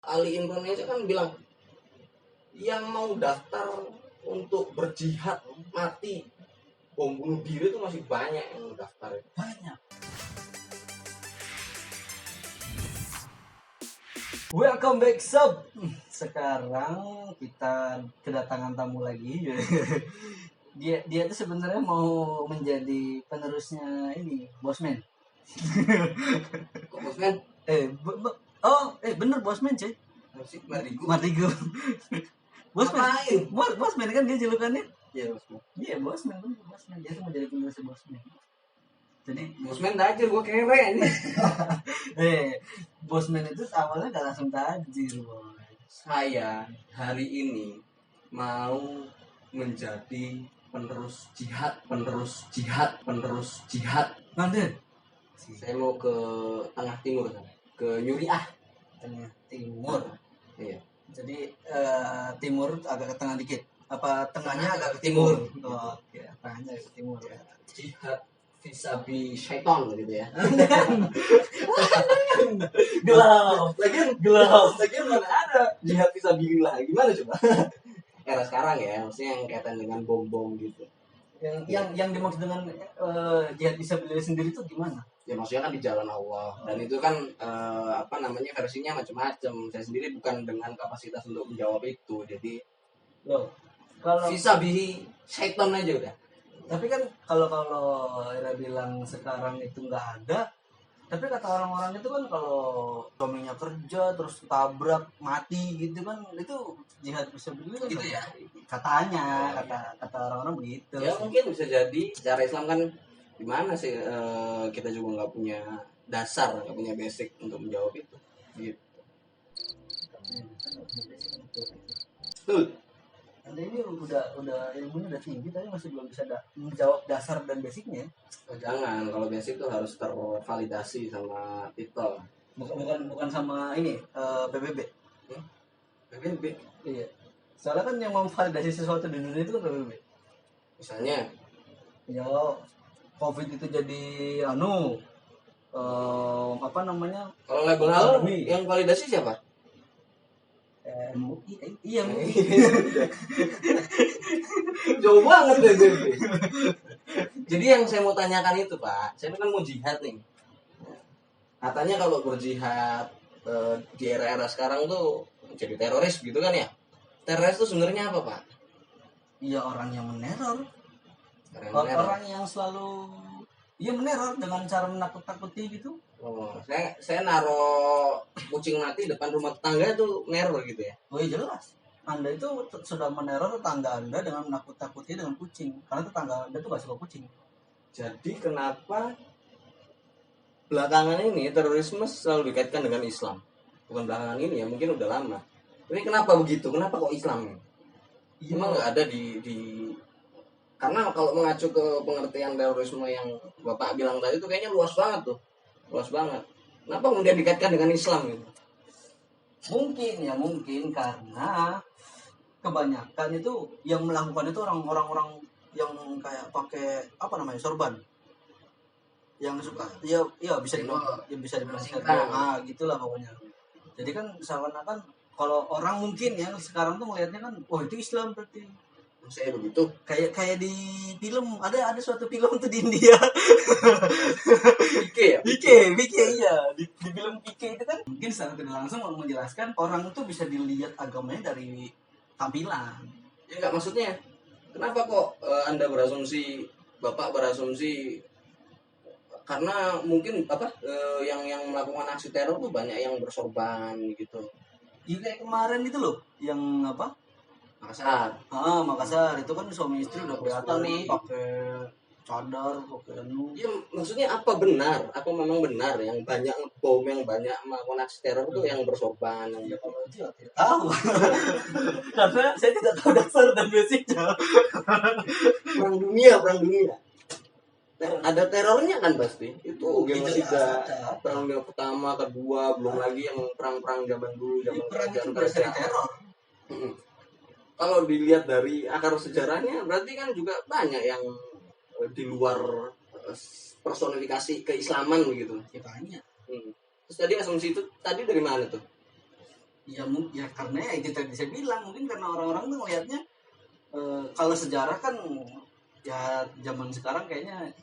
Ali Indonesia kan bilang yang mau daftar untuk berjihad mati bom bunuh diri itu masih banyak yang daftar. Banyak. Welcome back sob. Sekarang kita kedatangan tamu lagi. dia tuh sebenarnya mau menjadi penerusnya ini, Bosman. Kok Bosman? Bener Bosman cuy. Musik Marigo. Bosman kan dia julukannya. Iya Bosman. Iya Bosman. Dia tuh mau jadi penerus Bosman. Jadi Bosman tajir, gue kere ini. Bosman itu awalnya gak langsung tajir, boy. Saya hari ini mau menjadi penerus jihad. Nanti Saya mau ke tengah timur, ke Nyuriah. tengah timur. Iya. Jadi timur agak ke tengah dikit. Apa tengahnya agak ke timur. timur? Oh, oke, tengahnya ke timur ya. Jihad visabi syaiton gitu ya. Lagian mana ada jihad fisabilillah, gimana coba? Era sekarang ya, maksudnya yang kaitan dengan bom-bom gitu. Yang dimaksud dengan jihad bisa beli sendiri itu gimana? Ya maksudnya kan di jalan Allah, dan itu kan versinya macam-macam. Saya sendiri bukan dengan kapasitas untuk menjawab itu, jadi Loh, kalau visabi syaiton aja udah. tapi kan kalau Ira bilang sekarang itu nggak ada, tapi kata orang-orang itu kan kalau suaminya kerja terus tabrak mati gitu kan, itu jihad bisa beli Gitu ya? Katanya, kata orang-orang begitu. Ya mungkin bisa jadi. Secara Islam kan gimana sih, kita juga nggak punya dasar, nggak punya basic untuk menjawab itu gitu. Betul. Anda ini udah ilmunya udah tinggi tapi masih belum bisa menjawab dasar dan basicnya. Oh, jangan, kalau basic itu harus tervalidasi sama titel. Bukan sama ini PBB. PBB. Iya. Soalnya kan yang memvalidasi sesuatu di dunia itu kan PBB. Misalnya Ya, COVID itu jadi apa namanya? kalau label halal yang validasi siapa? MUI. Iya, MUI. Jauh banget PBB. Jadi yang saya mau tanyakan itu Pak, saya kan mau jihad nih. Katanya kalau berjihad di era-era sekarang tuh jadi teroris gitu kan ya? Teroris itu sebenarnya apa Pak? Iya, orang yang meneror. Meneror. Orang yang selalu meneror dengan cara menakut-takuti gitu. Oh, saya naro kucing mati depan rumah tetangga itu neror gitu ya? Oh iya jelas. Anda itu sudah meneror tetangga Anda dengan menakut-takuti dengan kucing. Karena tetangga Anda itu gak suka kucing. Jadi kenapa belakangan ini terorisme selalu dikaitkan dengan Islam? Bukan belakangan ini ya, mungkin udah lama. Ini kenapa begitu? Kenapa kok Islam? Iya. Emang nggak ada di karena kalau mengacu ke pengertian terorisme yang Bapak bilang tadi itu kayaknya luas banget tuh. Luas banget. Kenapa kemudian dikaitkan dengan Islam gitu? Mungkin karena kebanyakan itu yang melakukan itu orang-orang yang kayak pakai apa namanya sorban, yang suka bisa dibilang gitulah pokoknya. Jadi kan seakan-akan kalau orang mungkin ya sekarang tuh melihatnya kan, oh itu Islam berarti. Saya begitu. Kayak di film ada suatu film tuh di India. Pike iya. Di film Pike itu kan mungkin secara tidak langsung menjelaskan orang itu bisa dilihat agamanya dari tampilan. Ya enggak, maksudnya kenapa kok Bapak berasumsi karena mungkin yang melakukan aksi teror tuh banyak yang bersorban gitu. Iya kayak kemarin itu loh yang apa? Makassar itu kan suami istri udah kelihatan nih pakai cadar, pakai ya maksudnya apa memang benar yang banyak bom, yang banyak melakukan aksi teror itu yang bersorban? Ya kalau itu tidak tahu. Karena saya tidak tahu dasar dan basicnya. Perang dunia ada terornya kan pasti itu. Genosida, perang dunia pertama, kedua, belum lagi yang perang zaman dulu, zaman kerajaan teror. Kalau dilihat dari akar sejarahnya berarti kan juga banyak yang di luar personifikasi keislaman begitu. Ya banyak. Terus tadi asumsi itu tadi dari mana tuh? Ya karena ya itu tadi saya bilang, mungkin karena orang-orang tuh ngelihatnya kalau sejarah kan ya zaman sekarang kayaknya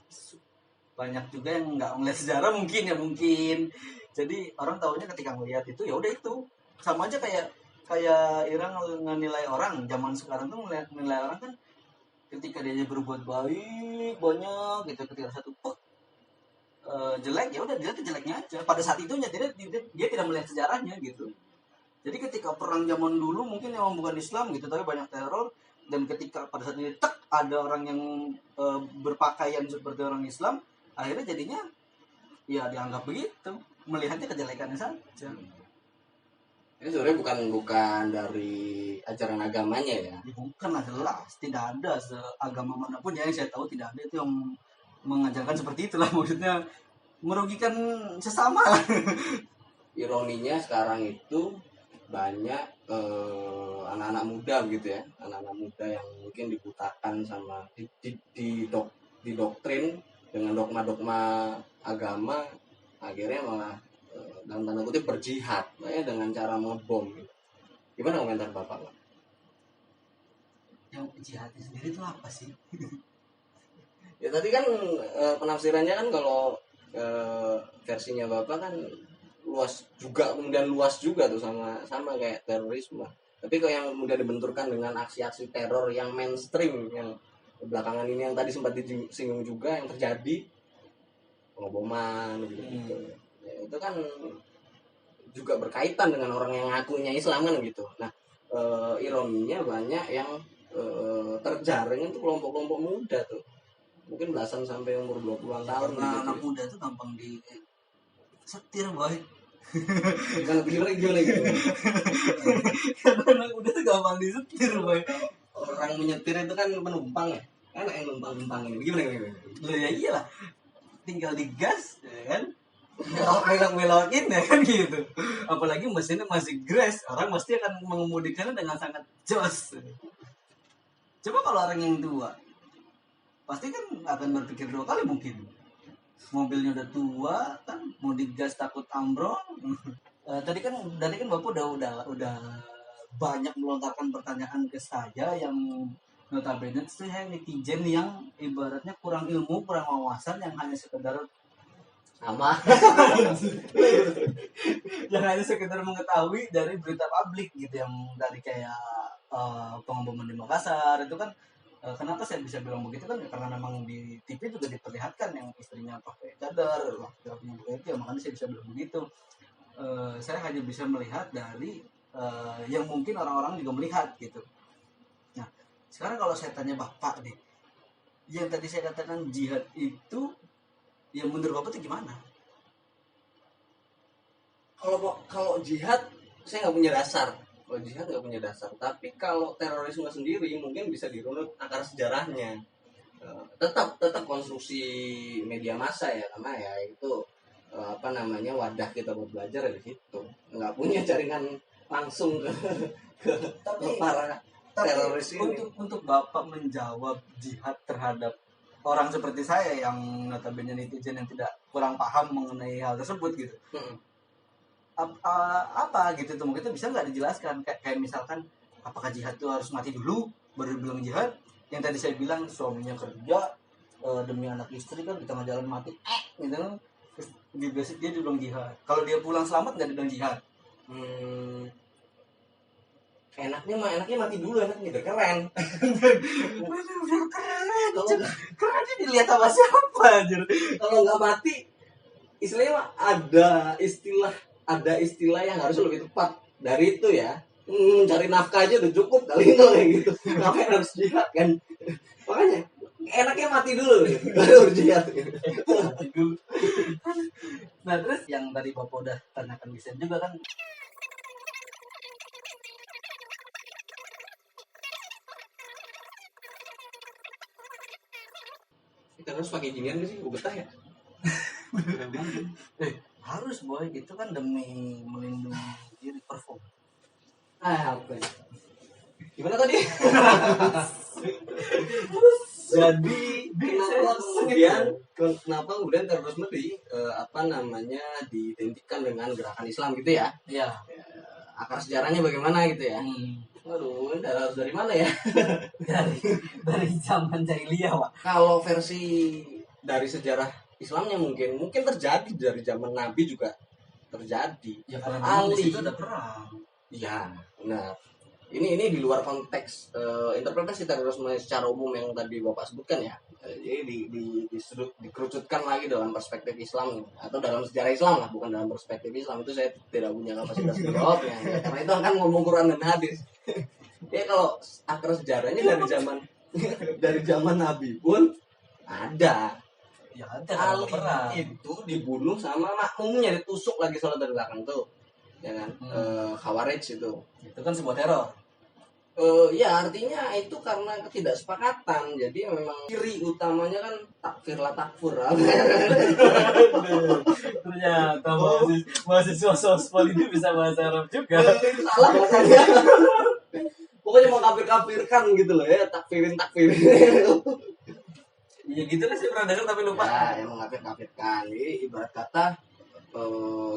banyak juga yang nggak ngeliat sejarah mungkin. Jadi orang tahunya ketika ngelihat itu ya udah itu. Sama aja kayak Ira nilai orang zaman sekarang tuh nilai orang kan ketika dia berbuat baik banyak gitu, ketika satu jelek ya udah dia tuh jeleknya aja pada saat itunya, dia tidak melihat sejarahnya gitu. Jadi ketika perang zaman dulu mungkin memang bukan Islam gitu tapi banyak teror, dan ketika pada saat ini ada orang yang berpakaian seperti orang Islam, akhirnya jadinya ya dianggap begitu, melihatnya kejelekannya saja. Ini sebenarnya bukan dari ajaran agamanya ya. Bukan lah, jelas tidak ada seagama manapun yang saya tahu tidak ada itu yang mengajarkan seperti itulah, maksudnya merugikan sesama lah. Ironinya sekarang itu banyak anak-anak muda gitu ya, anak-anak muda yang mungkin dibutakan sama didoktrin dengan dogma-dogma agama, akhirnya malah dalam tanda kutip berjihad, dengan cara ngebom gitu. Gimana komentar Bapak? Yang jihad sendiri itu apa sih? Ya tadi kan penafsirannya kan kalau versinya Bapak kan luas juga, kemudian luas juga tuh sama kayak terorisme. Tapi kalau yang mudah dibenturkan dengan aksi-aksi teror yang mainstream yang belakangan ini yang tadi sempat disinggung juga yang terjadi, pengeboman gitu. Ya, itu kan juga berkaitan dengan orang yang ngakunya Islam kan gitu. Nah, ironinya banyak yang terjaring itu kelompok-kelompok muda tuh. Mungkin belasan sampai umur 20-an tahun. Nah, anak muda itu gampang di setir, boy. Gimana gitu. Anak muda itu gampang disetir, boy. Orang menyetir itu kan penumpang ya. Enak yang numpang ini. Gimana? Loh ya iyalah. Tinggal digas, ya kan? Belok-belokin ya kan gitu. Apalagi mesinnya masih grass, orang pasti akan mengemudikannya dengan sangat jos. Coba kalau orang yang tua, pasti kan akan berpikir 2 kali mungkin. Mobilnya udah tua kan, mau digas takut ambrol. Tadi kan Bapak udah banyak melontarkan pertanyaan ke saya yang notabene saya netizen yang ibaratnya kurang ilmu, kurang wawasan, yang hanya sekedar sama yang hanya sekedar mengetahui dari berita publik gitu, yang dari kayak pengeboman di Makassar itu kan. Kenapa saya bisa bilang begitu kan ya, karena memang di TV juga diperlihatkan yang istrinya pakai cadar, laki-lakinya pakai itu, ya makanya saya bisa bilang begitu. Saya hanya bisa melihat dari yang mungkin orang-orang juga melihat gitu. Nah, sekarang kalau saya tanya Bapak nih, yang tadi saya katakan jihad itu, ya menurut Bapak itu gimana? Kalau jihad saya nggak punya dasar. Kalau jihad nggak punya dasar. Tapi kalau terorisme sendiri mungkin bisa dirunut akar sejarahnya. Tetap konstruksi media massa ya, karena ya itu wadah kita buat belajar dari situ. Nggak punya jaringan langsung ke para teroris ini. Untuk Bapak menjawab jihad terhadap orang seperti saya yang notabene netizen yang tidak kurang paham mengenai hal tersebut gitu. Apa gitu tuh, mungkin itu bisa nggak dijelaskan kayak misalkan apakah jihad itu harus mati dulu baru bilang jihad? Yang tadi saya bilang suaminya kerja demi anak istri kan di tengah jalan mati gitu kan, terus dia dibilang jihad. Kalau dia pulang selamat nggak dibilang jihad. Enaknya mati dulu, enaknya udah keren. Udah keren. Kerennya dilihat sama siapa aja. Kalau nggak mati, istilahnya ada istilah yang harus lebih tepat dari itu ya. Mencari nafkah aja udah cukup kali itu kayak gitu. Ngapain harus jihad kan? Makanya enaknya mati dulu baru jihad. Nah terus yang tadi Bapak udah tanyakan bisa juga kan, kita harus pakai ginian gak sih? Gue betah ya. Harus boy, gitu kan demi melindungi diri perform. Apa ya? Gimana tadi? Jadi kenapa kemudian terorisme dihentikan dengan gerakan Islam gitu ya? Iya. akar sejarahnya bagaimana gitu ya. Aduh, ini harus dari mana ya? dari zaman jahiliyah, Pak. Kalau versi dari sejarah Islamnya mungkin terjadi dari zaman Nabi juga terjadi. Ya karena Ali di situ ada perang. Iya, benar. Ini di luar konteks interpretasi terorisme secara umum yang tadi Bapak sebutkan ya. Jadi dikerucutkan lagi dalam perspektif Islam atau dalam sejarah Islam lah, bukan dalam perspektif Islam. Itu saya tidak punya kapasitas menjawabnya ya, karena itu akan ngomong Quran dan hadis. Ya kalau akar sejarahnya dari zaman Nabi pun ada. Ya ada Ali perang. itu dibunuh sama makmumnya, ditusuk lagi sholat dari belakang tuh. Ya kan? Khawarij itu. Itu kan sebuah teror. Ya artinya itu karena ketidaksepakatan. Jadi memang ciri utamanya kan takfir la takfur. Ternyata mahasiswa sospol ini bisa bahasa Arab juga. Salah makanya. Pokoknya mau kafir-kafirkan gitu loh ya, takfirin. Ya gitu lah, saya pernah dengar tapi lupa. Ya, yang mengkafir-kafirkan. Jadi ibarat kata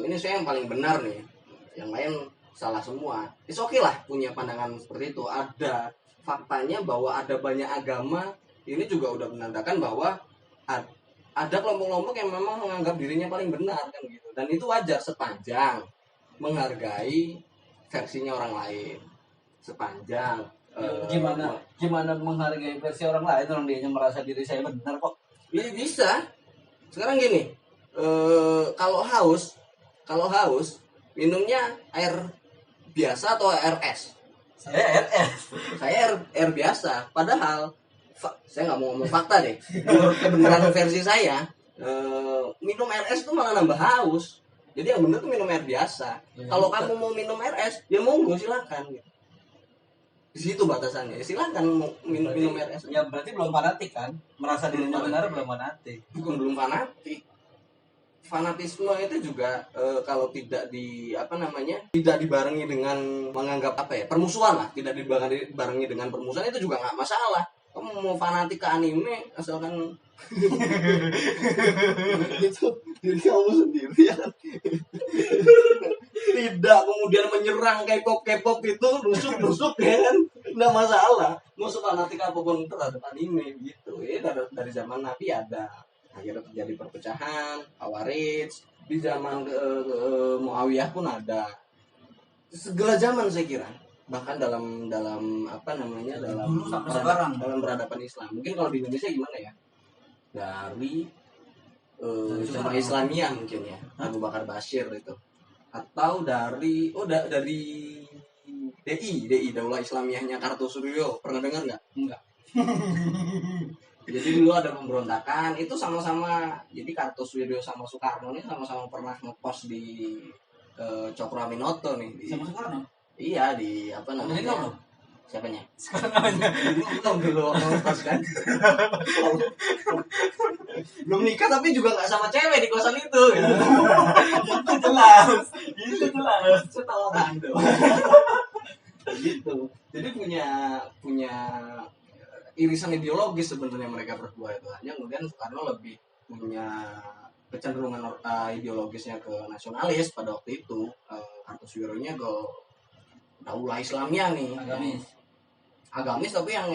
ini saya yang paling benar nih. Yang lain salah semua. It's okay lah punya pandangan seperti itu. Ada faktanya bahwa ada banyak agama. Ini juga udah menandakan bahwa ada kelompok-kelompok yang memang menganggap dirinya paling benar kan gitu. Dan itu wajar sepanjang menghargai versinya orang lain. Sepanjang gimana menghargai versi orang lain, orang dia merasa diri saya benar kok. Bisa. Sekarang gini, kalau haus minumnya air biasa atau air es? Saya RS. Saya air biasa. Padahal saya nggak mau ngomong fakta deh. Menurut kebenaran versi saya, minum air es itu malah nambah haus. Jadi yang benar tuh minum air biasa. Kalau kamu mau minum air es, ya monggo silakan. Di situ batasannya. Silakan minum air es. Ya berarti belum fanatik kan? Merasa dirinya benar belum fanatik. Bukan belum fanatik. Fanatisme itu juga kalau tidak tidak dibarengi dengan menganggap permusuhan lah, tidak dibarengi dengan permusuhan itu juga nggak masalah. Kamu mau fanatik ke anime asalkan itu diri kamu sendiri ya kan. Tidak kemudian menyerang K-pop itu nusuk ya kan, nggak masalah. Mau fanatik apapun terhadap anime gitu. Dari zaman Nabi ada. Akhirnya terjadi perpecahan, Khawarij. Di zaman Muawiyah pun ada. Segala zaman saya kira. Bahkan dalam dalam peradaban Islam. Mungkin kalau di Indonesia gimana ya? Dari Jamaah Islamiyah mungkin ya, Abu Bakar Bashir itu. Atau dari DI Daulah Islamiyahnya Kartosuryo. Pernah dengar nggak? Enggak. Jadi dulu ada pemberontakan itu sama-sama. Jadi Kartosuryo sama Soekarno ini sama-sama pernah ngepost di Cokro Aminoto nih. Sama Soekarno? Iya di apa namanya? Belum? Siapanya? Soekarno. Belum ngepost kan? Belum nikah tapi juga nggak sama cewek di kosan itu. Gitu. Itu jelas. Setoran tuh. Gitu. Jadi punya irisan ideologis sebenarnya mereka berdua itu. Hanya kemudian Soekarno lebih punya kecenderungan ideologisnya ke nasionalis pada waktu itu. Kartosuryonya ke Daulah Islamiyah nih. Agamis tapi yang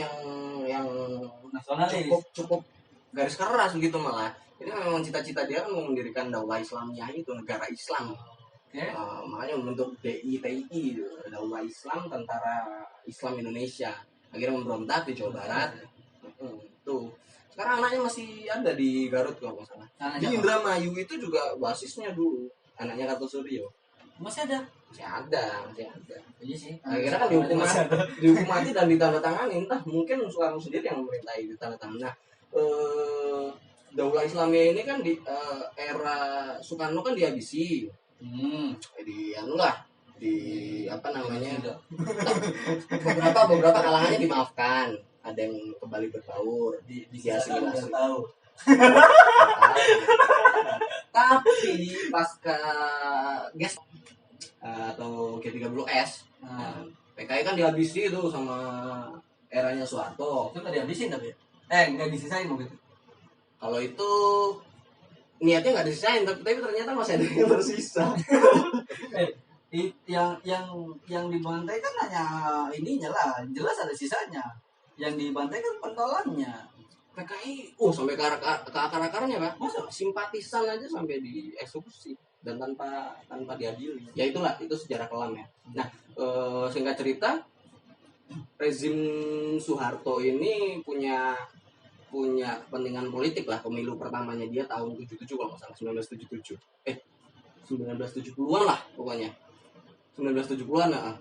nasionalis. Cukup garis keras begitu malah. Jadi memang cita-cita dia kan mau mendirikan Daulah Islamiyah itu, negara Islam. Okay. Makanya membentuk DITI, Daulah Islam Tentara Islam Indonesia. Akhirnya memberontak di Jawa Barat. Tuh. Sekarang anaknya masih ada di Garut kalau nggak salah. Di Indramayu itu juga basisnya dulu anaknya Kartosuryo. Masih ada. Iya sih. Akhirnya kan dihukum mati dan ditandatangani. Entah mungkin Soekarno sendiri yang memerintahi ditandatangani. Nah, Daulah Islamiyah ini kan di era Soekarno kan dihabisi. Beberapa kalangannya dimaafkan, ada yang kembali berbaur, diasimilasi. Tapi pasca GES atau G30S, PKI kan dihabisi itu sama eranya Soeharto. Itu nggak dihabisin tapi? Nggak disisain begitu. Kalau itu niatnya nggak disisain, tapi ternyata masih ada yang tersisa. yang dibantai kan hanya ininya lah, jelas ada sisanya. Yang dibantai kan pentolannya. PKI sampai ke akar-akarnya Pak. Masa simpatisan aja sampai dieksekusi dan tanpa diadili. Ya itulah, itu sejarah kelam ya. Nah, singkat cerita, rezim Soeharto ini punya kepentingan politik lah. Pemilu pertamanya dia tahun 77 kalau nggak salah, 1977. 1970-an lah pokoknya. 1970-an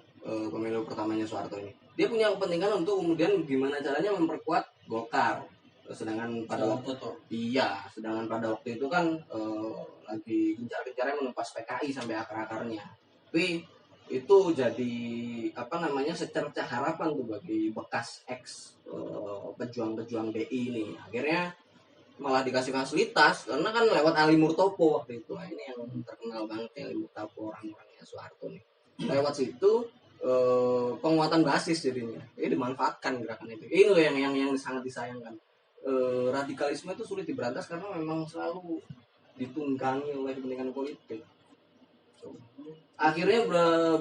pemilu pertamanya Soeharto ini. Dia punya kepentingan untuk kemudian gimana caranya memperkuat Golkar. Sedangkan pada waktu itu kan lagi gencar-gencarnya menumpas PKI sampai akar-akarnya. Tapi itu jadi secercah harapan tuh bagi bekas pejuang-pejuang DI ini. Akhirnya malah dikasih fasilitas karena kan lewat Ali Murtopo waktu itu. Ini yang terkenal banget ya, Ali Murtopo, orang-orangnya Soeharto nih. Lewat situ penguatan basis jadinya. Ini dimanfaatkan gerakan itu. Ini loh yang sangat disayangkan. Radikalisme itu sulit diberantas karena memang selalu ditunggangi oleh kepentingan politik. Akhirnya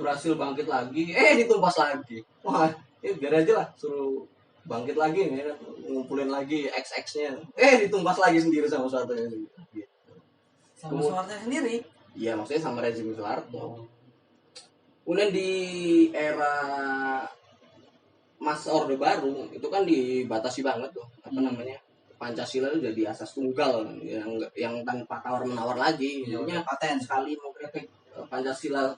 berhasil bangkit lagi, ditumpas lagi. Wah, biar aja lah, suruh bangkit lagi nih, ngumpulin lagi XX-nya. Ditumpas lagi sendiri sama Soeharto sendiri. Sama Soeharto sendiri? Iya, maksudnya sama rezim Soeharto. Kemudian di era Mas Orde Baru itu kan dibatasi banget tuh, Pancasila itu jadi asas tunggal yang tanpa tawar menawar lagi. Jadinya paten sekali mau kritik Pancasila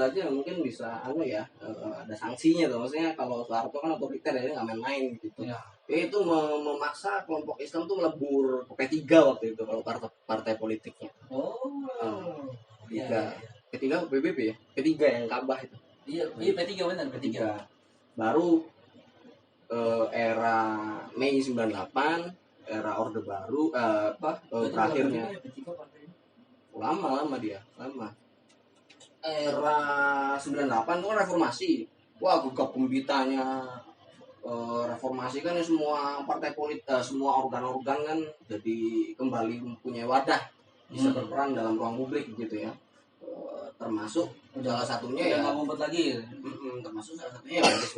aja mungkin bisa ada sanksinya tuh. Maksudnya kalau Soeharto kan otoriter ya, nggak main-main gitu. Ya. Itu memaksa kelompok Islam tuh melebur ke P3 waktu itu kalau partai politiknya. P3 PBB ya, P3 yang Kabah itu. Iya P3 benar, P3. Baru era Mei 98, era Orde Baru berakhirnya. Lama dia. Era 98 itu kan reformasi. Wah, gegap gembitanya reformasi kan ya, semua partai politik, semua organ-organ kan jadi kembali mempunyai wadah, bisa berperan dalam ruang publik gitu ya. Termasuk salah satunya ya ngumpet lagi. Termasuk salah satunya basis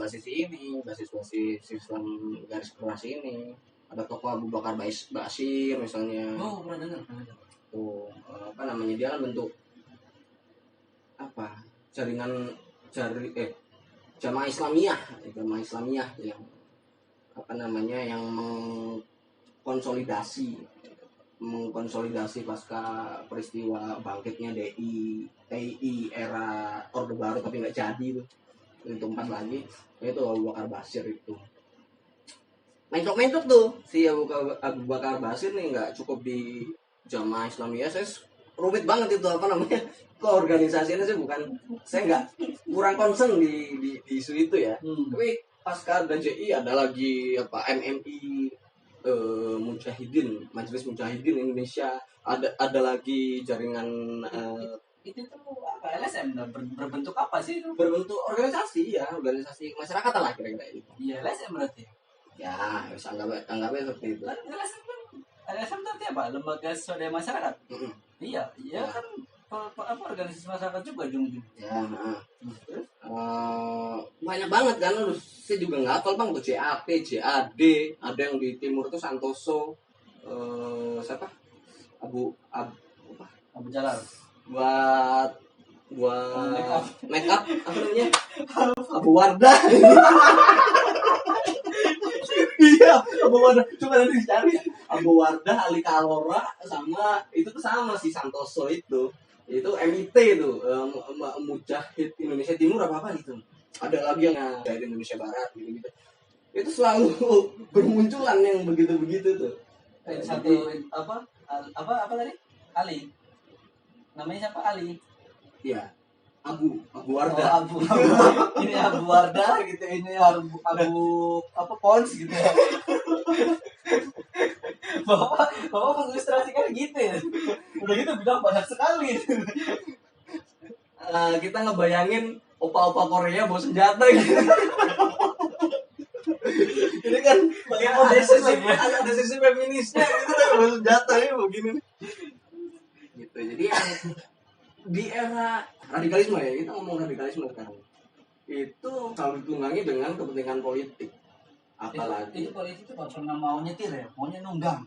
Islam garis keras ini. Ada tokoh Abu Bakar Basir misalnya. Pernah dengar. Tuh, dia kan bentuk Jamaah Islamiyah yang yang mengkonsolidasi pasca peristiwa bangkitnya TI era Orde Baru tapi nggak jadi tuh. Itu 4 lagi, itu Abu Bakar Basir itu. Mentok tuh si Abu Bakar Basir nih nggak cukup di Jamaah Islamiyah, saya rumit banget itu keorganisasiannya. Saya nggak kurang concern di isu itu ya. Tapi pasca ada JI ada lagi MMI, Majelis Mujahidin Indonesia, ada lagi jaringan itu tuh LSM berbentuk apa sih itu? Berbentuk organisasi masyarakat lah kira-kira itu. Iya, LSM berarti. Ya, anggapnya seperti itu. LSM itu apa? Lembaga Swadaya Masyarakat. Iya kan organisasi masyarakat juga ujung-ujung. Ya, banyak banget kan, saya juga nggak hafal Bang tuh JAP, JAD, ada yang di timur itu Santoso, siapa? Abu Jalal. Buat make up apa namanya? Abu Wardah. Iya, Abu Wardah. Coba nanti dicari. Abu Wardah, Ali Kalora sama itu tuh sama si Santoso itu MIT itu Mujahid Indonesia Timur apa gitu. Ada lagi yang dari Indonesia Barat gitu. Itu selalu bermunculan yang begitu tuh. Satu apa tadi? Ali. Namanya siapa? Ali. Iya. Abu Wardah. Ini Abu Wardah gitu, ini Abu Pons gitu ya. Bapak mengilustrasikan gitu ya. Udah gitu bilang banyak sekali. Kita ngebayangin opa-opa Korea bawa senjata gitu. Ini kan ada sisi feminisnya gitu kan, bawa senjata ini begini. Gitu. Jadi yang di era radikalisme ya, kita ngomong radikalisme sekarang itu selalu ditunggangi dengan kepentingan politik. Apalagi itu politik itu nggak pernah mau nyetir ya, maunya nunggang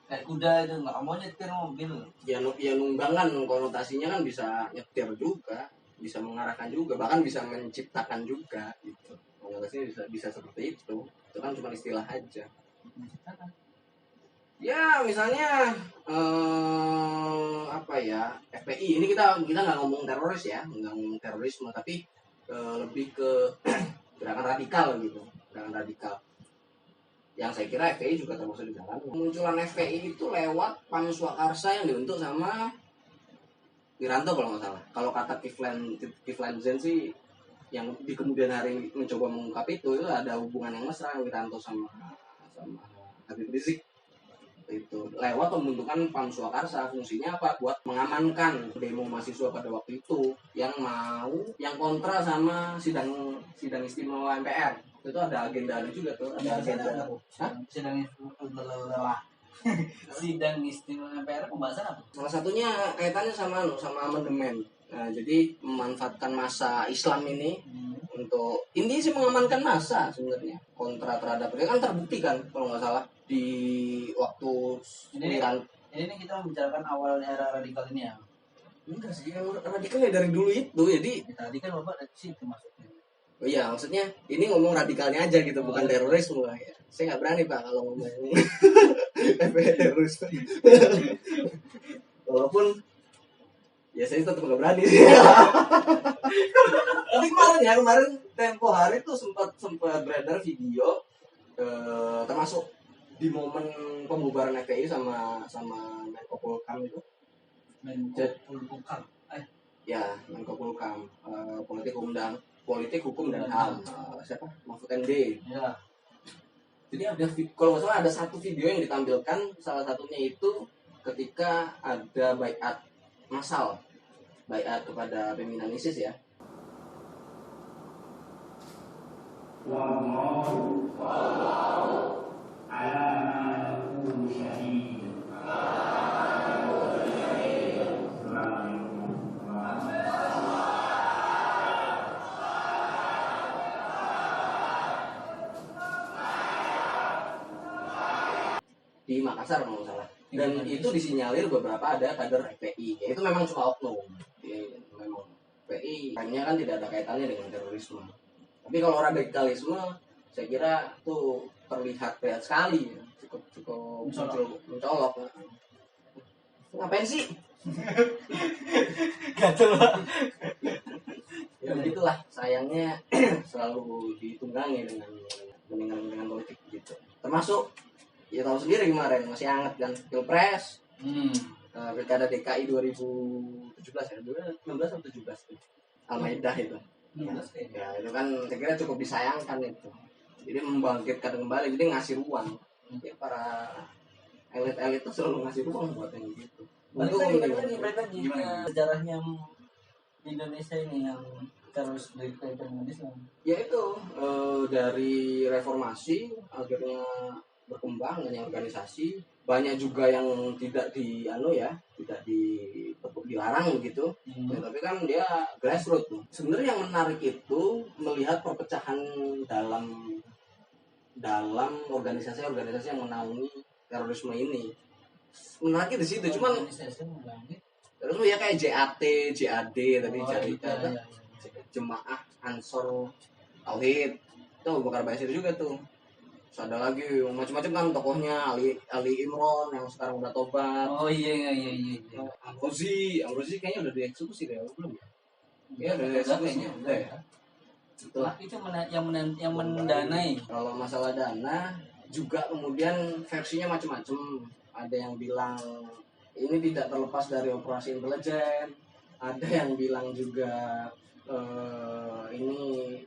kayak kuda itu, nggak mau nyetir mobil. ya nunggang kan konotasinya kan bisa nyetir juga, bisa mengarahkan juga, bahkan bisa menciptakan juga gitu. Konotasinya bisa seperti itu kan cuma istilah aja. Ya misalnya apa ya, FPI ini kita nggak ngomong teroris ya, nggak ngomong terorisme, tapi lebih ke gerakan radikal gitu, gerakan radikal yang saya kira FPI juga termasuk di dalam. Kemunculan FPI itu lewat PAM Swakarsa yang dibentuk sama Wiranto kalau nggak salah. Kalau kata Kiflan Zen sih yang di kemudian hari mencoba mengungkap itu ada hubungan yang mesra Wiranto sama Habib Rizik. Itu lewat pembentukan PAM Swakarsa. Fungsinya apa? Buat mengamankan demo mahasiswa pada waktu itu yang kontra sama sidang istimewa MPR. Itu ada agenda juga tuh, ada agenda sidang istimewa MPR pembahasan apa? Salah satunya kaitannya sama amandemen. Nah, jadi memanfaatkan masa Islam ini untuk ini sih mengamankan masa sebenarnya kontra terhadap dia kan terbukti kan kalau nggak salah di waktu ini kita membicarakan awal era radikal ini ya. Enggak sih, radikalnya dari dulu itu. Jadi tadi kan Bapak dari situ masuknya. Oh iya, maksudnya ini ngomong radikalnya aja gitu, bukan terorisme ya. Saya nggak berani Pak kalau ngomong terorisme. Walaupun ya saya tetap nggak berani sih. Tapi kemarin tempo hari tuh sempat beredar video termasuk di momen pembubaran FPI sama Menko Polhukam itu. Menko Polhukam. Ya, Menko Polhukam, politik hukum dan HAM. Siapa? Mahfud MD. Ya. Jadi kalau nggak salah ada satu video yang ditampilkan, salah satunya itu ketika ada baiat massal, baiat kepada pimpinan ISIS ya. Wallahu ala ma naqulu syahid. Di Makassar kalau nggak salah. Dan itu disinyalir beberapa ada kader FPI. Ya, itu memang cuma oknum. Memang FPI hanya kan tidak ada kaitannya dengan terorisme. Tapi kalau radikalisme, saya kira itu terlihat sekali, cukup mencolok. Ngapain sih? Gatel Pak. Ya begitulah, sayangnya selalu ditunggangi dengan politik gitu. Termasuk ya tahu sendiri kemarin masih hangat kan Pilpres, Pilkada DKI 2017 ya, 2016 atau 17 tuh, Al-Maidah itu. Ya itu kan saya kira cukup disayangkan itu. Jadi membangkitkan kembali, jadi ngasih ruang. Ya para elit-elit itu selalu ngasih ruang buat yang gitu. Balik lagi sejarahnya Indonesia ini yang terus berkaitan dengan Islam. Ya itu dari reformasi akhirnya berkembang dengan organisasi, banyak juga yang tidak dilarang gitu. Ya, tapi kan dia grassroots tuh. Sebenarnya yang menarik itu melihat perpecahan dalam organisasi-organisasi yang menaungi terorisme ini. Menariknya di situ, cuman terorisme ya kayak JAT, JAD tadi Jemaah Ansor Tauhid itu bakar basir juga tuh. Terus ada lagi macam-macam kan tokohnya, Ali Imron yang sekarang udah tobat. Oh iya. Amrozi kayaknya udah dieksekusi deh, belum ya? Iya udah dieksekusi udah ya. Itulah. Itu yang mendanai. Kalau masalah dana juga kemudian versinya macam-macam. Ada yang bilang ini tidak terlepas dari operasi intelijen. Ada yang bilang juga ini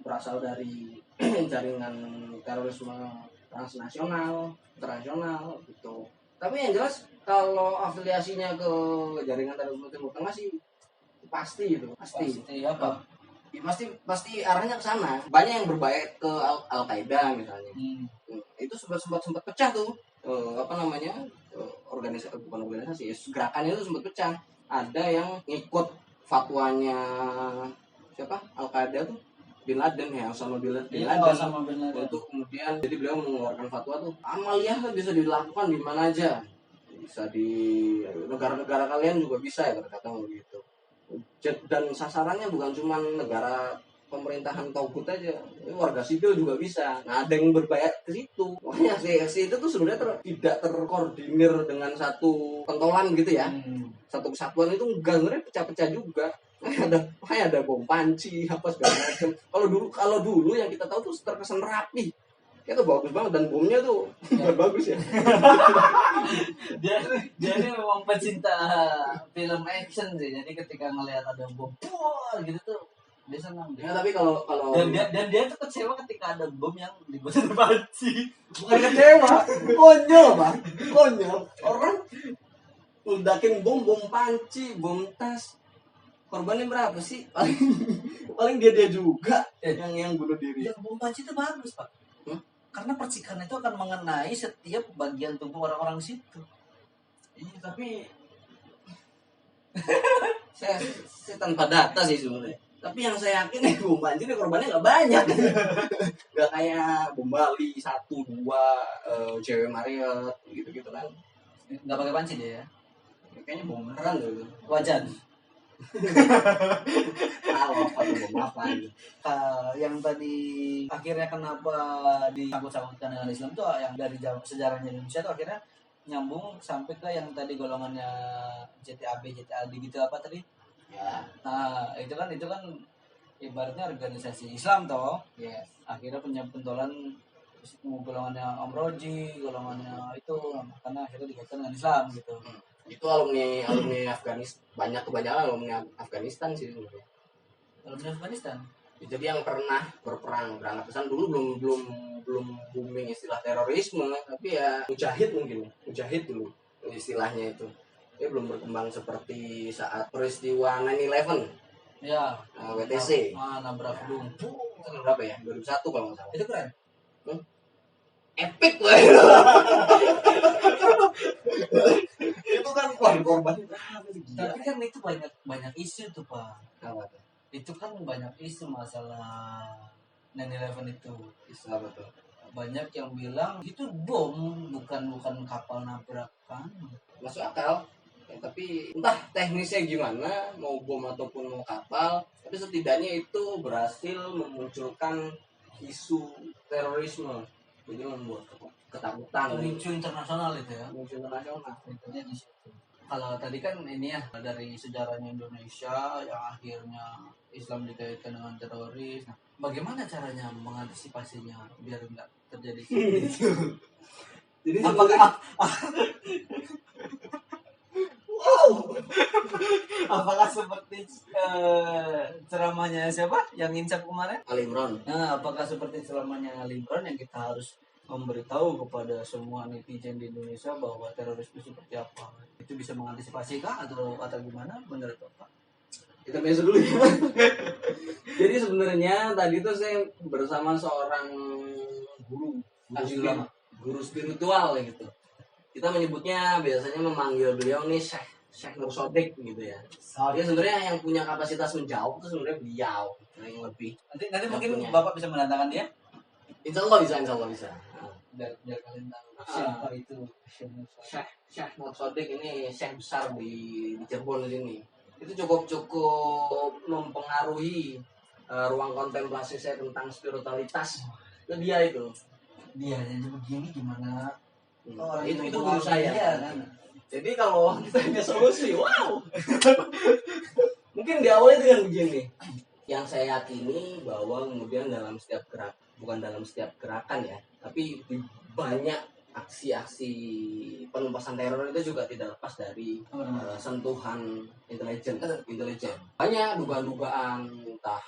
berasal dari jaringan terorisme transnasional, internasional gitu. Tapi yang jelas kalau afiliasinya ke jaringan terorisme Timur Tengah sih pasti gitu, pasti apa? Ya, pasti arahnya ke sana. Banyak yang berbalik ke Al-Qaeda misalnya. Itu sempat pecah tuh. Bukan organisasi, gerakannya itu sempat pecah. Ada yang ngikut fatwanya siapa Al-Qaeda tuh Bin Laden ya, Osama Bin Laden. Sama benar. Itu kemudian jadi beliau mengeluarkan fatwa tuh amaliyah bisa dilakukan di mana aja, bisa di negara-negara kalian juga bisa ya berkata begitu. Dan sasarannya bukan cuma negara pemerintahan tauhid aja, warga sipil juga bisa. Nah, ada yang berbayar ke situ. Makanya si itu tuh sebenarnya tidak terkoordinir dengan satu pentolan gitu ya. Satu kesatuan itu enggak, sebenarnya pecah-pecah juga. Ada bom panci apa segala macam. Kalau dulu yang kita tahu tuh terkesan rapi. Itu bagus banget dan bomnya tuh bagus ya. dia ini memang pecinta film action sih. Jadi ketika ngelihat ada bom, wah gitu tuh dia senang. Ya, tapi kalau dan dia tuh kecewa ketika ada bom yang dibuat dari panci. bukan kecewa, konyol Bang. Konyol. Orang ledakin bom panci, bom tas. Korbannya berapa sih? Paling dia juga yang bunuh diri. Yang bom panci itu bagus, Pak. Karena percikan itu akan mengenai setiap bagian tubuh orang-orang di situ. Iya, tapi saya tanpa data sih sebenarnya. Tapi yang saya yakin bom panci ini korbannya nggak banyak. Nggak kayak bom Bali 1, 2, cewek Marriott gitu-gitu kan. Nggak pakai panci dia ya? Kayaknya bom beneran tuh. Wajan. Apa Yang tadi akhirnya kenapa disangkut-sangkutkan dengan Islam tuh yang dari sejarahnya Indonesia tuh akhirnya nyambung sampai ke yang tadi golongannya JTAB, JTAD gitu apa tadi? Ya. Nah itu kan ibaratnya organisasi Islam toh. Yes. Akhirnya punya pentolan golongannya Om Roji, golongannya itu karena akhirnya dikaitkan dengan Islam gitu. Itu alumni Afghanistan, kebanyakan alumni Afghanistan sih sebenarnya. Alumni Afghanistan. Jadi yang pernah berperang ke sana dulu belum booming istilah terorisme, tapi ya mujahid dulu istilahnya itu. Dia belum berkembang seperti saat peristiwa 9/11. Ya. WTC. Nabrak gedung. Itu berapa ya? 2001 kalau nggak salah. Itu keren. Epic lah. Itu kan korban. Tapi kan itu banyak isu tuh Pak. Apa tuh? Itu kan banyak isu masalah 9/11 itu. Isu apa tuh? Banyak yang bilang itu bom bukan kapal nabrakan. Masuk akal. Ya, tapi entah teknisnya gimana, mau bom ataupun mau kapal, tapi setidaknya itu berhasil memunculkan isu terorisme. Jadi membuat ketakutan. Pemicu internasional itu ya. Pemicu internasional. Intinya di situ. Kalau tadi kan ini ya dari sejarahnya Indonesia yang akhirnya Islam dikaitkan dengan teroris. Nah, bagaimana caranya mengantisipasinya biar nggak terjadi seperti itu? Jadi apakah seperti ceramahnya siapa yang insaf kemarin? Ali Imran. Nah, apakah seperti ceramahnya Ali Imran yang kita harus memberitahu kepada semua netizen di Indonesia bahwa terorisme seperti apa? Itu bisa mengantisipasi kah atau gimana menurut Bapak? Kita biasa dulu ya. Jadi sebenarnya tadi tuh saya bersama seorang guru spiritual gitu. Kita menyebutnya biasanya memanggil beliau nih Syekh Nur Sodik gitu ya. Dia sebenarnya yang punya kapasitas menjawab itu sebenarnya beliau yang lebih. Nanti mungkin punya. Bapak bisa mendatangkan dia? Insya Allah bisa. Biar kalian tahu siapa itu Syekh Nur Sodik ini syekh besar di Cirebon sini. Itu cukup mempengaruhi ruang kontemplasi saya tentang spiritualitas. Itu dia itu. Dia jadi begini gimana? Itu guru saya kan. Jadi kalau kita punya solusi, wow. Mungkin diawali dengan begini. Yang saya yakini bahwa kemudian bukan dalam setiap gerakan ya, tapi banyak aksi-aksi penumpasan teror itu juga tidak lepas dari sentuhan intelijen. Banyak dugaan-dugaan entah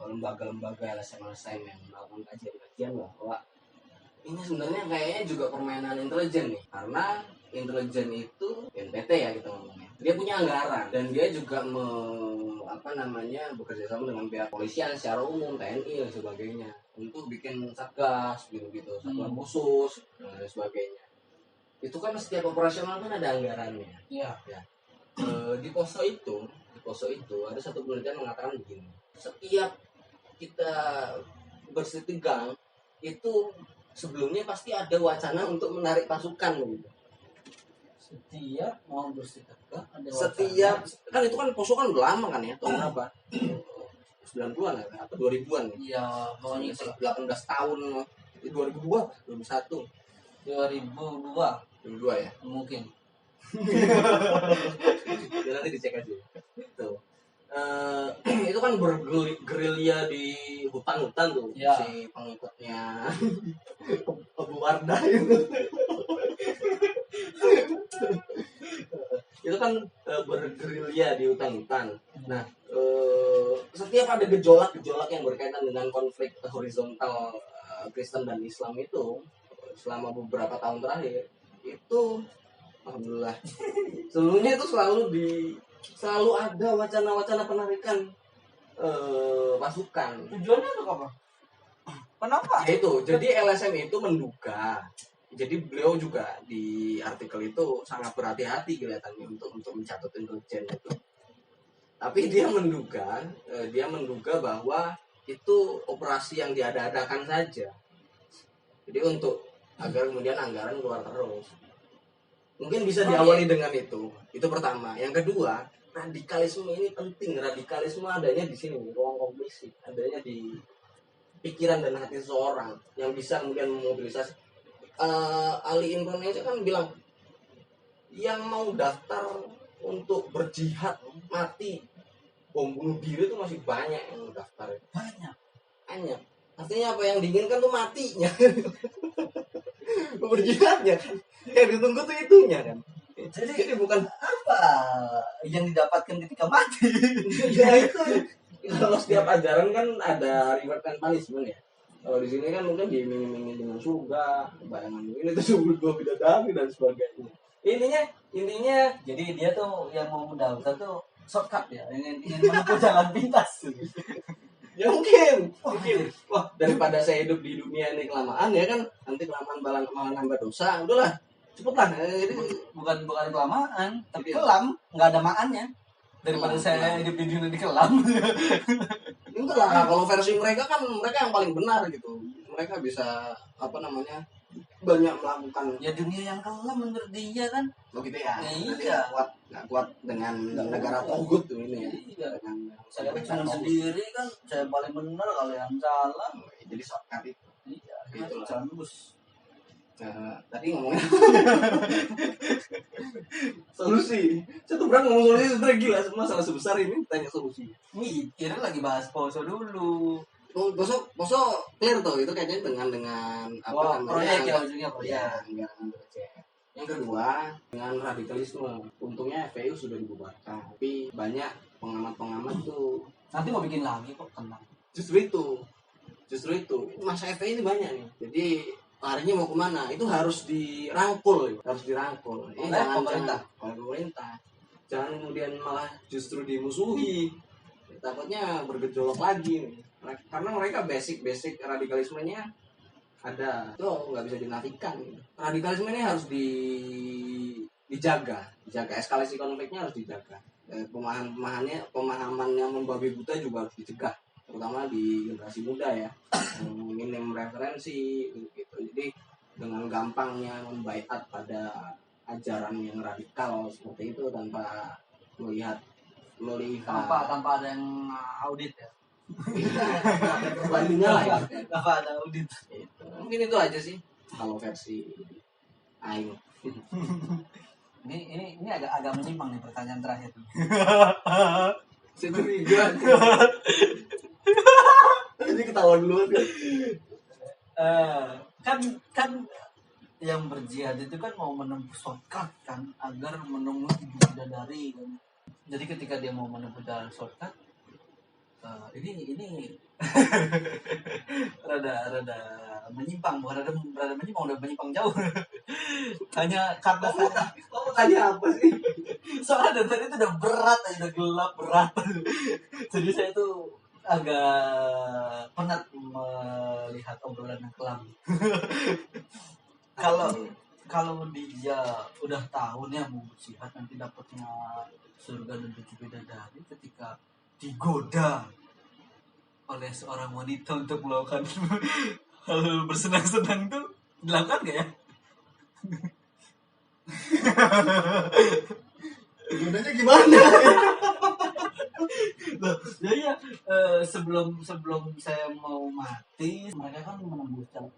lembaga-lembaga LSM yang melakukan kajian-kajian bahwa ini sebenarnya kayaknya juga permainan intelijen nih, karena intelijen itu NPT ya kita ngomongnya, dia punya anggaran dan dia juga bekerja sama dengan pihak polisian secara umum, TNI dan sebagainya untuk bikin satgas gitu satuan khusus dan sebagainya. Itu kan setiap operasional kan ada anggarannya. Iya. Ya. Di poso itu ada satu penelitian mengatakan begini, setiap kita bersih tegang itu sebelumnya pasti ada wacana untuk menarik pasukan gitu. Setiap mau bersih tegak ada Setiap kan itu kan poso kan udah lama kan ya, tahun berapa? 90-an ya, apa 2000-an ya? Iya, pokoknya itu 18 tahun, 2002, 2001, 2002 ya. mungkin. Ya, nanti dicek aja. Tuh. Itu kan bergerilya di hutan-hutan tuh, Ya. si pengikutnya Abu Wardah itu. Itu kan bergerilya di hutan-hutan. Nah, setiap ada gejolak-gejolak yang berkaitan dengan konflik horizontal Kristen dan Islam itu selama beberapa tahun terakhir itu alhamdulillah sebelumnya itu selalu ada wacana-wacana penarikan pasukan. Tujuannya untuk apa? Kenapa? Ya itu, jadi LSM itu menduga. Jadi beliau juga di artikel itu sangat berhati-hati kelihatannya untuk mencatat intelijen itu. Tapi dia menduga bahwa itu operasi yang diada-adakan saja. Jadi untuk agar kemudian anggaran keluar terus. Mungkin bisa diawali dengan itu. Itu pertama. Yang kedua, radikalisme ini penting. Radikalisme adanya di sini, ruang kognisi, adanya di pikiran dan hati seseorang yang bisa kemudian memobilisasi. Ali Indonesia kan bilang yang mau daftar untuk berjihad mati bom bunuh diri itu masih banyak yang daftar. Banyak. Artinya apa yang diinginkan tuh matinya. Berjihadnya kan. Yang ditunggu tuh itunya kan. Jadi bukan Apa yang didapatkan ketika mati? ya itu. Kalau setiap ajaran kan ada reward and punishment ya. Kalau di sini kan mungkin diiming-imingin dengan surga, bayangan ini tersebut dua bidadari dan sebagainya. Intinya Jadi dia tuh yang mau mendaftar tuh shortcut ya, ingin menempuh jalan pintas. ya mungkin. Wah, daripada saya hidup di dunia ini kelamaan ya kan, nanti kelamaan malah nambah dosa. Udahlah, cepetlah. Jadi Bukan kelamaan, tapi Iya. kelam, nggak ada maannya. Daripada saya hidup di dunia di kelam. enggak lah, kalau versi mereka kan mereka yang paling benar gitu. Mereka bisa banyak melakukan Ya dunia yang kelam menurut dia kan. begitu ya. Iya. Nanti nggak kuat dengan negara togut tuh ini ya. Iya. Dengan Saya kan sendiri kan, saya paling benar, kalian salah. jadi shortcut itu. Iya, Itulah. cangus. Tadi ngomongin solusi. Saya tuh berang ngomong solusi sebenernya gila. Masalah sebesar ini tanya solusi. Mikir lagi bahas poso dulu. Poso clear tuh itu kayaknya dengan apa proyek ya anggaran- ujungnya proyek. ya anggaran proyek. Yang kedua dengan radikalisme. Untungnya FPU sudah dibubarkan. Tapi banyak pengamat tuh Nanti mau bikin lagi kok, tenang. justru itu masa FPI ini banyak nih. Jadi larinya mau kemana itu harus dirangkul. Oleh pemerintah. Oleh pemerintah. Jangan kemudian malah justru dimusuhi, takutnya bergejolak lagi nih. Karena mereka basic radikalismenya ada, itu nggak bisa dinafikan. Radikalisme ini harus dijaga, eskalasi konfliknya harus dijaga. Pemahaman yang membabi buta juga harus dicegah, terutama di generasi muda ya, yang minim referensi gitu. Jadi dengan gampangnya membaiat pada ajaran yang radikal seperti itu tanpa melihat Tanpa ada yang audit ya. perbandingan lah ya. Tanpa ada audit. Gitu. Mungkin itu aja sih kalau versi Aing. Ini agak menyimpang nih pertanyaan terakhir. Saya curiga. Jadi ketawa dulu. Kan yang berjihad itu kan mau menempuh shortcut kan agar menemui ibu bidadari kan. Jadi ketika dia mau menempuh jalan shortcut, ini rada menyimpang, bukan rada menyimpang, udah menyimpang jauh. Hanya karena Kamu tanya apa sih? soalnya dari tadi itu udah berat, udah gelap berat. Jadi saya tuh agak penat melihat obrolan yang kelam. kalau dia udah tahu nih mau bersihat nanti dapatnya surga dan 7 bidadari, ketika digoda oleh seorang wanita untuk melakukan hal bersenang-senang tuh dilakukan gak ya? Gunanya gimana? Loh, jadi ya sebelum saya mau mati, mereka kan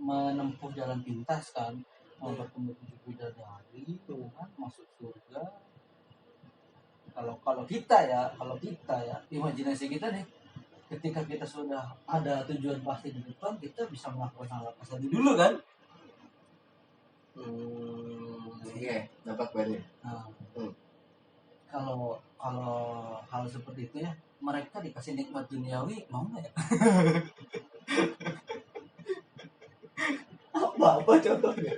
menempuh jalan pintas kan, mau bertemu 7 bidadari, kan masuk surga. Kalau kita ya, imajinasi kita nih, ketika kita sudah ada tujuan pasti di depan, kita bisa melakukan hal apa saja dulu kan? Iya, dapat poinnya. Nah, kalau hal seperti itu ya, mereka dikasih nikmat duniawi mau nggak ya? Apa contohnya?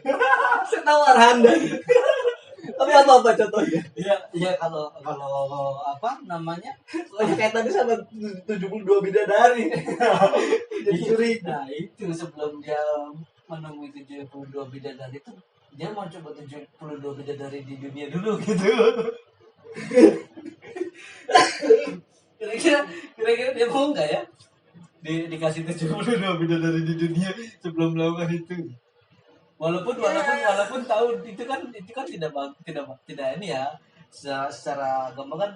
Setawar Anda. Tapi apa contohnya? Iya kalau apa namanya? Soalnya kayak tadi sama 72 bidadari. Jadi curiga. Nah itu sebelum dia menemui 72 bidadari itu, dia mau coba 72 bidadari di dunia dulu gitu. Kira-kira dia mau nggak ya dikasih 72 bidadari di dunia sebelum melakukan itu? Walaupun tahu itu kan tidak ini ya, secara gampang kan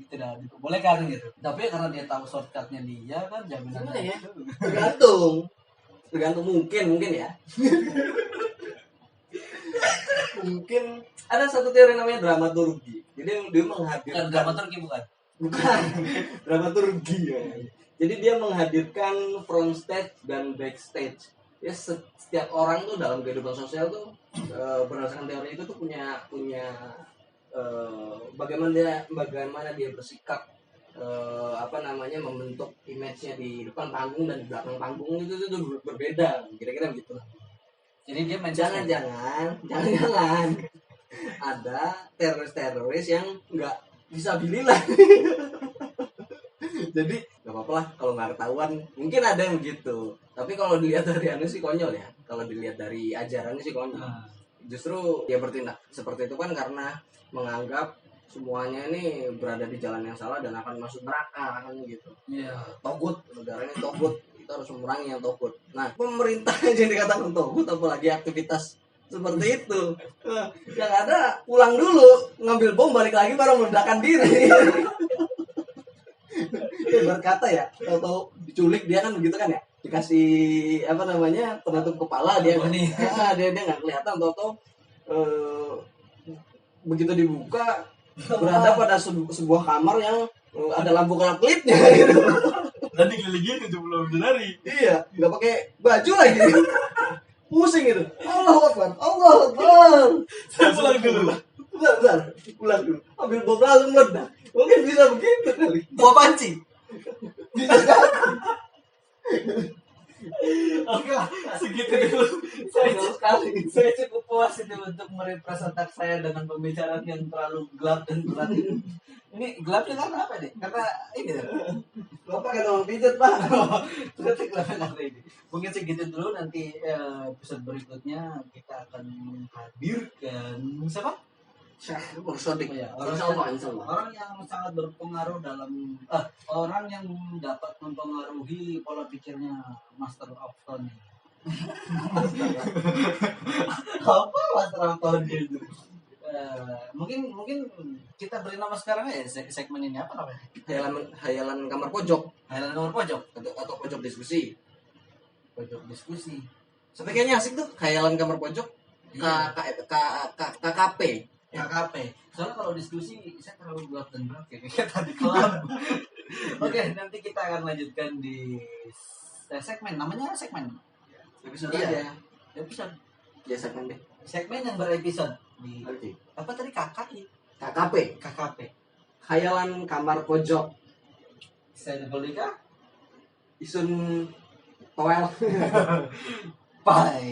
tidak diperbolehkan gitu. Tapi karena dia tahu shortcutnya dia kan, jaminannya ya? Tergantung mungkin ya. Mungkin ada satu teori namanya dramaturgi. Jadi dia menghadirkan dramaturgi bukan dramaturgi ya. Jadi dia menghadirkan front stage dan backstage. Ya setiap orang tuh dalam kehidupan sosial tuh berdasarkan teori itu tuh punya bagaimana dia bersikap, membentuk image-nya di depan panggung dan di belakang panggung itu berbeda, kira-kira begitu. Jadi dia jangan ada teroris yang nggak visabilillah. Jadi nggak apa-apa lah kalau nggak ketahuan, mungkin ada yang begitu. Tapi kalau dilihat dari sih konyol ya. Kalau dilihat dari ajarannya sih konyol. Justru dia bertindak seperti itu kan karena menganggap semuanya ini berada di jalan yang salah dan akan masuk neraka kan gitu. Iya. Togut, negaranya togut, kita harus memerangi yang togut. Nah, pemerintah aja dikatakan togut, apalagi aktivitas seperti itu. Yang ada pulang dulu, ngambil bom, balik lagi baru meledakkan diri. Berkata ya, atau diculik dia kan begitu kan ya, dikasih penutup kepala dia dia nggak kelihatan, atau begitu dibuka berada pada sebuah kamar yang ada lampu kelap-kelipnya gitu. Dan dikelilingin 70 bidadari. Iya, nggak pakai baju lagi. Pusing gitu. Allahu Akbar. Saya pulang dulu. Pulang dulu. Ambil bom langsung meledak. Mungkin bisa begitu kali. Bawa panci. Bisa jadi. Oke lah, segitu dulu. Saya cukup puas itu untuk merepresentasi otak saya dengan pembicaraan yang terlalu gelap dan berat. Ini gelapnya karena apa nih? Karena ini Bapak kan orang pijat, Pak. Ternyata gelapnya karena ini. Mungkin segitu dulu, nanti episode berikutnya kita akan menghadirkan siapa? Syekh Mursodik. Ya, Insyaallah. Orang yang sangat berpengaruh dalam orang yang dapat mempengaruhi pola pikirnya Master of Tony. Apa Master of Tony itu? Mungkin kita beri nama sekarang ya segmen ini apa namanya? Hayalan kamar pojok. Hayalan kamar pojok Atau pojok diskusi. Pojok diskusi. Tapi kayaknya asik tuh hayalan kamar pojok. KKP. Soalnya kalau diskusi saya terlalu gelap dan berat kayak tadi kelam. Oke, nanti kita akan lanjutkan di segmen, namanya segmen. Episode Iya. aja. Episode. Ya segmen deh. Segmen yang berepisode di Oke. apa tadi KKI? KKP. Hayalan kamar pojok. Saya Nikolika. Isun Toel. Bye.